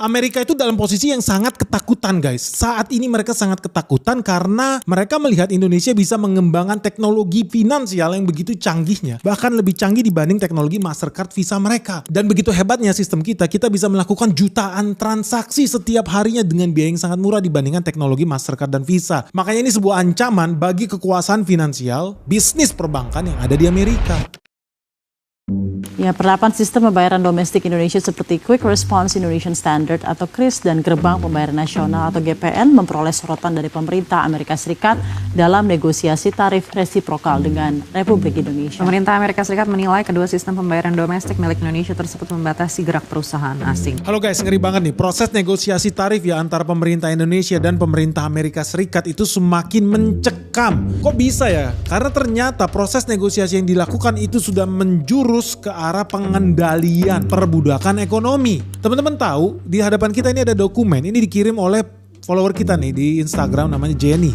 Amerika itu dalam posisi yang sangat ketakutan guys. Saat ini mereka sangat ketakutan karena mereka melihat Indonesia bisa mengembangkan teknologi finansial yang begitu canggihnya. Bahkan lebih canggih dibanding teknologi Mastercard Visa mereka. Dan begitu hebatnya sistem kita bisa melakukan jutaan transaksi setiap harinya dengan biaya yang sangat murah dibandingkan teknologi Mastercard dan Visa. Makanya ini sebuah ancaman bagi kekuasaan finansial bisnis perbankan yang ada di Amerika. Ya, penerapan sistem pembayaran domestik Indonesia seperti Quick Response Indonesian Standard atau KRIS dan Gerbang Pembayaran Nasional atau GPN memperoleh sorotan dari pemerintah Amerika Serikat dalam negosiasi tarif resiprokal dengan Republik Indonesia. Pemerintah Amerika Serikat menilai kedua sistem pembayaran domestik milik Indonesia tersebut membatasi gerak perusahaan asing. Halo guys, ngeri banget nih. Proses negosiasi tarif ya antara pemerintah Indonesia dan pemerintah Amerika Serikat itu semakin mencekam. Kok bisa ya? Karena ternyata proses negosiasi yang dilakukan itu sudah menjurus ke arah pengendalian perbudakan ekonomi. Teman-teman tahu di hadapan kita ini ada dokumen, ini dikirim oleh follower kita nih di Instagram namanya Jenny.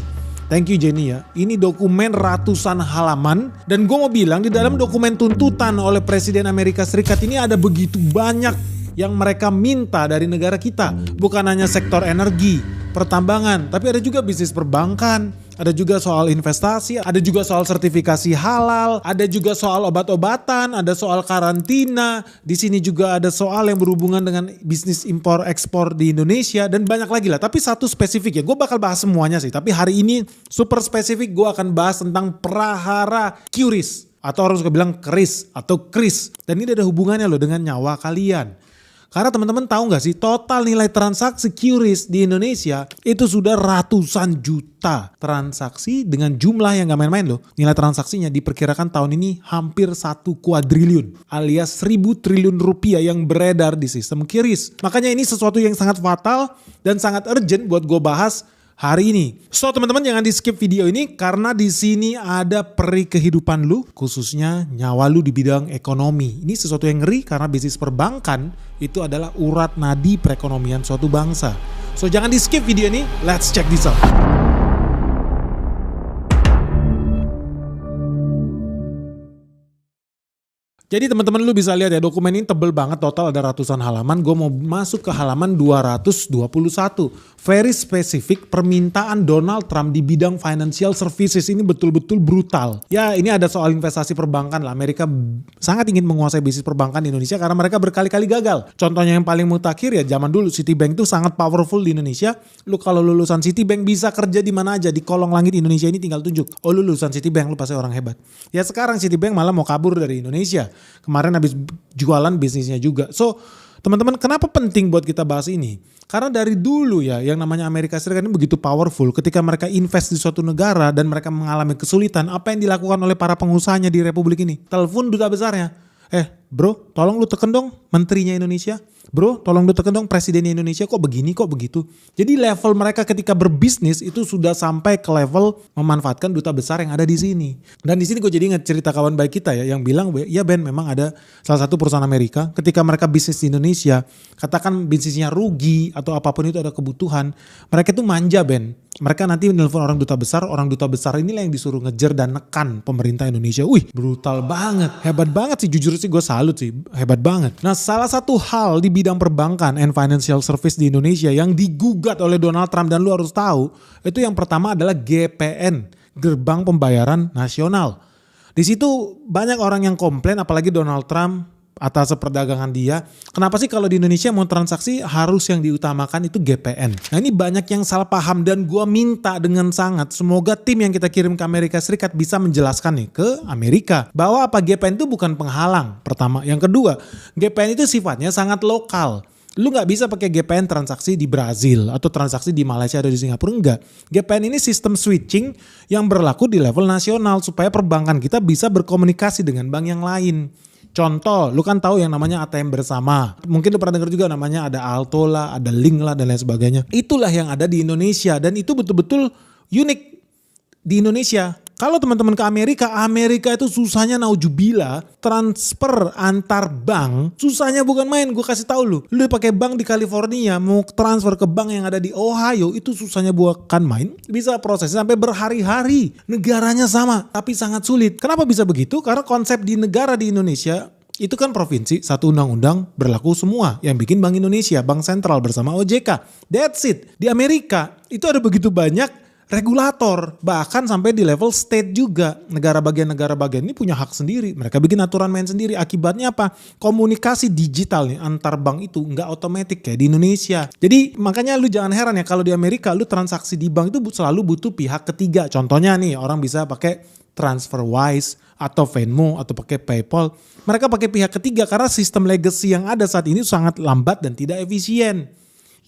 Thank you Jenny ya. Ini dokumen ratusan halaman dan gue mau bilang di dalam dokumen tuntutan oleh Presiden Amerika Serikat ini ada begitu banyak yang mereka minta dari negara kita. Bukan hanya sektor energi, pertambangan, tapi ada juga bisnis perbankan, ada juga soal investasi, ada juga soal sertifikasi halal, ada juga soal obat-obatan, ada soal karantina. Di sini juga ada soal yang berhubungan dengan bisnis impor ekspor di Indonesia dan banyak lagi lah. Tapi satu spesifik ya, gue bakal bahas semuanya sih. Tapi hari ini super spesifik gue akan bahas tentang prahara QRIS atau harus gue bilang KRIS atau KRIS. Dan ini ada hubungannya loh dengan nyawa kalian. Karena teman-teman tahu gak sih total nilai transaksi QRIS di Indonesia itu sudah ratusan juta transaksi dengan jumlah yang gak main-main loh. Nilai transaksinya diperkirakan tahun ini hampir 1 kuadriliun alias 1.000 triliun rupiah yang beredar di sistem QRIS. Makanya ini sesuatu yang sangat fatal dan sangat urgent buat gue bahas hari ini. So teman-teman jangan di skip video ini karena di sini ada peri kehidupan lu, khususnya nyawa lu di bidang ekonomi. Ini sesuatu yang ngeri karena bisnis perbankan itu adalah urat nadi perekonomian suatu bangsa. So jangan di skip video ini, let's check this out. Jadi teman-teman lu bisa lihat ya dokumen ini tebel banget, total ada ratusan halaman. Gue mau masuk ke halaman 221. Very spesifik permintaan Donald Trump di bidang financial services ini betul-betul brutal. Ya ini ada soal investasi perbankan lah. Amerika sangat ingin menguasai bisnis perbankan di Indonesia karena mereka berkali-kali gagal. Contohnya yang paling mutakhir ya zaman dulu Citibank itu sangat powerful di Indonesia. Lu kalau lulusan Citibank bisa kerja di mana aja. Di kolong langit Indonesia ini tinggal tunjuk. Oh lu lulusan Citibank, lu pasti orang hebat. Ya sekarang Citibank malah mau kabur dari Indonesia. Kemarin habis jualan bisnisnya juga. So teman-teman kenapa penting buat kita bahas ini? Karena dari dulu ya yang namanya Amerika Serikat ini begitu powerful. Ketika mereka invest di suatu negara dan mereka mengalami kesulitan, apa yang dilakukan oleh para pengusahanya di Republik ini? Telepon duta besarnya. Bro tolong lu teken dong menterinya Indonesia. Bro tolong lu teken dong presidennya Indonesia, kok begini kok begitu. Jadi level mereka ketika berbisnis itu sudah sampai ke level memanfaatkan duta besar yang ada di sini. Dan di sini gue jadi ingat cerita kawan baik kita ya yang bilang ya Ben memang ada salah satu perusahaan Amerika ketika mereka bisnis di Indonesia, katakan bisnisnya rugi atau apapun itu ada kebutuhan, mereka itu manja Ben. Mereka nanti menelpon orang duta besar inilah yang disuruh ngejar dan nekan pemerintah Indonesia. Wih brutal banget, hebat banget sih, jujur sih gue salut sih, hebat banget. Nah salah satu hal di bidang perbankan and financial service di Indonesia yang digugat oleh Donald Trump dan lu harus tahu, itu yang pertama adalah GPN, Gerbang Pembayaran Nasional. Di situ banyak orang yang komplain apalagi Donald Trump atas perdagangan dia. Kenapa sih kalau di Indonesia mau transaksi harus yang diutamakan itu GPN? Nah ini banyak yang salah paham dan gue minta dengan sangat semoga tim yang kita kirim ke Amerika Serikat bisa menjelaskan nih ke Amerika bahwa apa GPN itu bukan penghalang. Pertama, yang kedua GPN itu sifatnya sangat lokal. Lu gak bisa pakai GPN transaksi di Brazil atau transaksi di Malaysia atau di Singapura, enggak. GPN ini sistem switching yang berlaku di level nasional supaya perbankan kita bisa berkomunikasi dengan bank yang lain. Contoh, lu kan tahu yang namanya ATM bersama. Mungkin lu pernah dengar juga namanya ada Alto lah, ada Link lah dan lain sebagainya. Itulah yang ada di Indonesia dan itu betul-betul unik di Indonesia. Kalau teman-teman ke Amerika itu susahnya naujubillah, transfer antar bank, susahnya bukan main. Gue kasih tahu lu pakai bank di California, mau transfer ke bank yang ada di Ohio, itu susahnya bukan main. Bisa proses sampai berhari-hari. Negaranya sama, tapi sangat sulit. Kenapa bisa begitu? Karena konsep di negara di Indonesia, Itu kan provinsi, satu undang-undang berlaku semua. Yang bikin Bank Indonesia, Bank Sentral bersama OJK. That's it. Di Amerika itu ada begitu banyak regulator, bahkan sampai di level state juga. Negara bagian ini punya hak sendiri. Mereka bikin aturan main sendiri. Akibatnya apa? Komunikasi digital nih antar bank itu nggak otomatis kayak di Indonesia. Jadi makanya lu jangan heran ya kalau di Amerika lu transaksi di bank itu selalu butuh pihak ketiga. Contohnya nih orang bisa pakai TransferWise atau Venmo atau pakai PayPal. Mereka pakai pihak ketiga karena sistem legacy yang ada saat ini sangat lambat dan tidak efisien.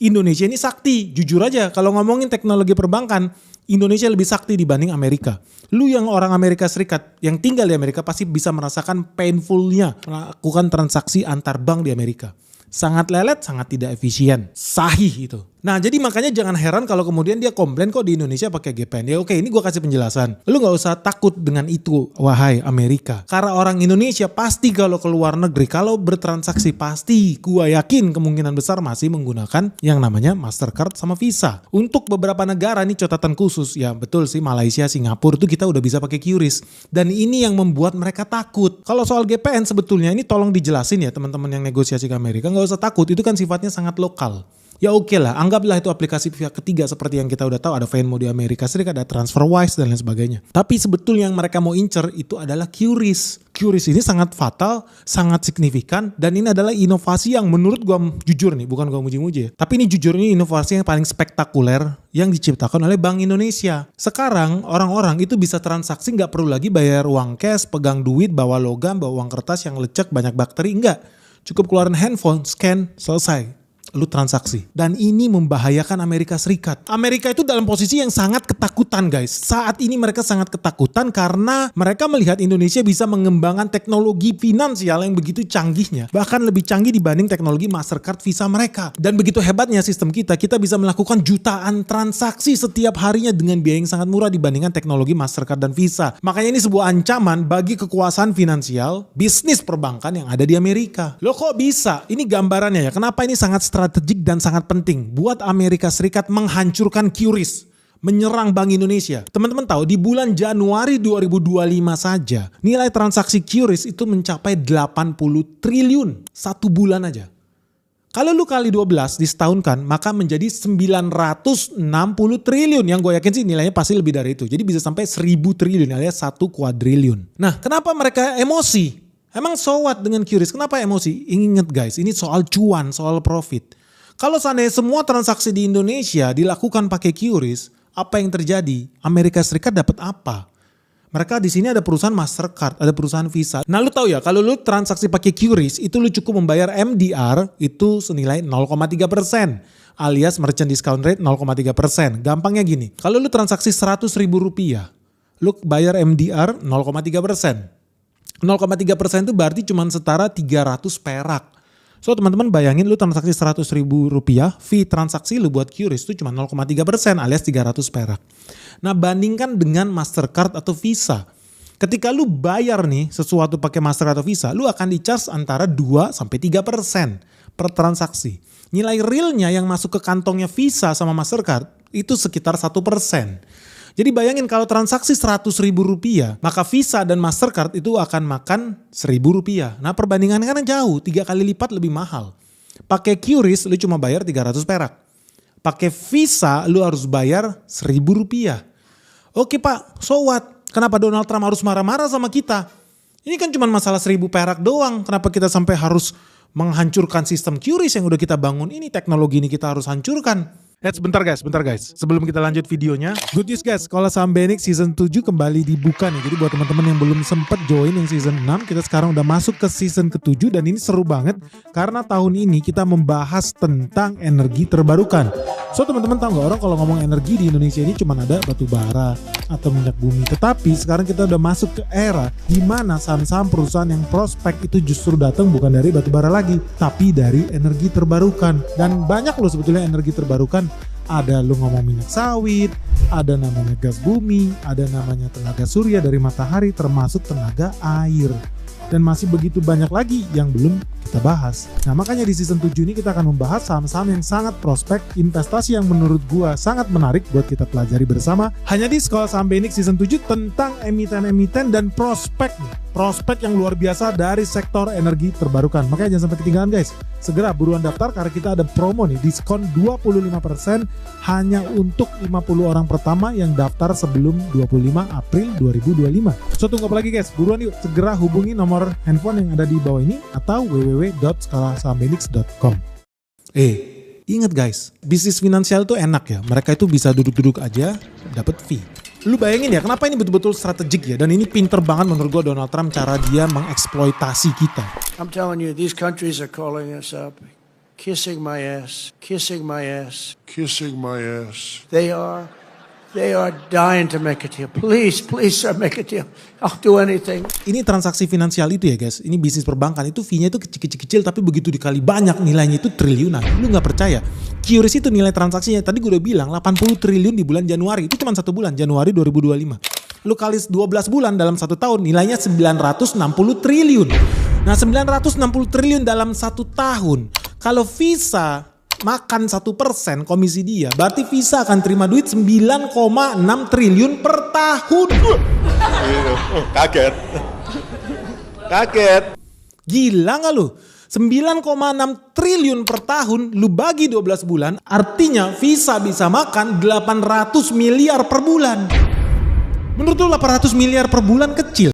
Indonesia ini sakti, jujur aja kalau ngomongin teknologi perbankan, Indonesia lebih sakti dibanding Amerika. Lu yang orang Amerika Serikat, yang tinggal di Amerika pasti bisa merasakan painfulnya melakukan transaksi antar bank di Amerika. Sangat lelet, sangat tidak efisien. Sahih itu. Nah jadi makanya jangan heran kalau kemudian dia komplain kok di Indonesia pakai GPN. Ya oke, ini gue kasih penjelasan. Lu gak usah takut dengan itu, wahai Amerika. Karena orang Indonesia pasti kalau ke luar negeri, kalau bertransaksi pasti gue yakin kemungkinan besar masih menggunakan yang namanya Mastercard sama Visa. Untuk beberapa negara nih catatan khusus, ya betul sih Malaysia, Singapura itu kita udah bisa pakai QRIS. Dan ini yang membuat mereka takut. Kalau soal GPN sebetulnya ini tolong dijelasin ya teman-teman yang negosiasi ke Amerika. Gak usah takut, itu kan sifatnya sangat lokal. Ya oke lah, anggaplah itu aplikasi pihak ketiga seperti yang kita udah tahu ada Venmo di Amerika Serikat, ada TransferWise dan lain sebagainya. Tapi sebetulnya yang mereka mau incer itu adalah QRIS. QRIS ini sangat fatal, sangat signifikan dan ini adalah inovasi yang menurut gua jujur nih, bukan gua muji-muji ya. Tapi ini jujur ini inovasi yang paling spektakuler yang diciptakan oleh Bank Indonesia. Sekarang orang-orang itu bisa transaksi nggak perlu lagi bayar uang cash, pegang duit, bawa logam, bawa uang kertas yang lecek banyak bakteri, enggak. Cukup keluarin handphone, scan, selesai. Lu transaksi. Dan ini membahayakan Amerika Serikat. Amerika itu dalam posisi yang sangat ketakutan guys. Saat ini mereka sangat ketakutan karena mereka melihat Indonesia bisa mengembangkan teknologi finansial yang begitu canggihnya. Bahkan lebih canggih dibanding teknologi Mastercard Visa mereka. Dan begitu hebatnya sistem kita bisa melakukan jutaan transaksi setiap harinya dengan biaya yang sangat murah dibandingkan teknologi Mastercard dan Visa. Makanya ini sebuah ancaman bagi kekuasaan finansial, bisnis perbankan yang ada di Amerika. Loh kok bisa? Ini gambarannya ya. Kenapa ini sangat strategik dan sangat penting buat Amerika Serikat menghancurkan QRIS, menyerang Bank Indonesia. Teman-teman tahu di bulan Januari 2025 saja nilai transaksi QRIS itu mencapai 80 triliun satu bulan aja. Kalau lu kali 12 disetahunkan maka menjadi 960 triliun yang gue yakin sih nilainya pasti lebih dari itu. Jadi bisa sampai 1000 triliun alias 1 kuadriliun. Nah kenapa mereka emosi? Emang so what dengan QRIS? Kenapa emosi? Ingat guys, ini soal cuan, soal profit. Kalau seandainya semua transaksi di Indonesia dilakukan pakai QRIS, apa yang terjadi? Amerika Serikat dapat apa? Mereka di sini ada perusahaan Mastercard, ada perusahaan Visa. Nah lu tahu ya, kalau lu transaksi pakai QRIS, itu lu cukup membayar MDR itu senilai 0,3%. Alias merchant discount rate 0,3%. Gampangnya gini, kalau lu transaksi Rp100.000, lu bayar MDR 0,3%. 0,3% itu berarti cuma setara 300 perak. So teman-teman bayangin lu transaksi Rp100.000, fee transaksi lu buat QRIS itu cuma 0,3% alias 300 perak. Nah bandingkan dengan Mastercard atau Visa. Ketika lu bayar nih sesuatu pakai Mastercard atau Visa, lu akan di-charge antara 2-3% per transaksi. Nilai realnya yang masuk ke kantongnya Visa sama Mastercard itu sekitar 1%. Jadi bayangin kalau transaksi Rp100.000, maka Visa dan Mastercard itu akan makan Rp1.000. Nah perbandingannya kan jauh, 3 kali lipat lebih mahal. Pakai QRIS lu cuma bayar 300 perak. Pakai Visa lu harus bayar Rp1.000. Oke pak, so what? Kenapa Donald Trump harus marah-marah sama kita? Ini kan cuma masalah 1.000 perak doang. Kenapa kita sampai harus menghancurkan sistem QRIS yang udah kita bangun ini? Teknologi ini kita harus hancurkan. Bentar guys. Sebelum kita lanjut videonya, good news guys, Sekolah Saham BNX season 7 kembali dibuka nih. Jadi buat teman-teman yang belum sempat join yang season 6, kita sekarang udah masuk ke season ke-7 dan ini seru banget karena tahun ini kita membahas tentang energi terbarukan. So teman-teman tahu nggak, orang kalau ngomong energi di Indonesia ini cuma ada batu bara atau minyak bumi. Tetapi sekarang kita udah masuk ke era di mana saham-saham perusahaan yang prospek itu justru datang bukan dari batu bara lagi, tapi dari energi terbarukan. Dan banyak loh sebetulnya energi terbarukan. Ada lu ngomong minyak sawit, ada namanya gas bumi, ada namanya tenaga surya dari matahari, termasuk tenaga air. Dan masih begitu banyak lagi yang belum kita bahas. Nah makanya di season 7 ini kita akan membahas saham-saham yang sangat prospek, investasi yang menurut gua sangat menarik buat kita pelajari bersama. Hanya di Sekolah Saham BNX season 7 tentang emiten-emiten dan prospek. prospek yang luar biasa dari sektor energi terbarukan. Makanya jangan sampai ketinggalan guys. Segera buruan daftar karena kita ada promo nih, diskon 25% hanya untuk 50 orang pertama yang daftar sebelum 25 April 2025. So tunggu apa lagi guys? Buruan yuk, segera hubungi nomor handphone yang ada di bawah ini atau www.skalasahambenix.com. Ingat guys, bisnis finansial tuh enak ya. Mereka itu bisa duduk-duduk aja dapat fee. Lu bayangin ya, kenapa ini betul-betul strategik ya? Dan ini pinter banget menurut gue Donald Trump cara dia mengeksploitasi kita. I'm telling you, these countries are calling us up, kissing my ass, kissing my ass, Kissing my ass. They are dying to make a deal. Please, sir, make a deal. I'll do anything. Ini transaksi finansial itu ya guys, ini bisnis perbankan itu fee-nya itu kecil-kecil tapi begitu dikali banyak nilainya itu triliunan. Lu gak percaya? QRIS itu nilai transaksinya, tadi gue udah bilang 80 triliun di bulan Januari, itu cuma 1 bulan, Januari 2025. Lu kali 12 bulan dalam 1 tahun nilainya 960 triliun. Nah 960 triliun dalam 1 tahun. Kalau Visa makan 1% komisi dia, berarti Visa akan terima duit 9,6 triliun per tahun. Kaget. Kaget. Gila gak lu? 9,6 triliun per tahun lu bagi 12 bulan, artinya Visa bisa makan 800 miliar per bulan. Menurut lu 800 miliar per bulan kecil?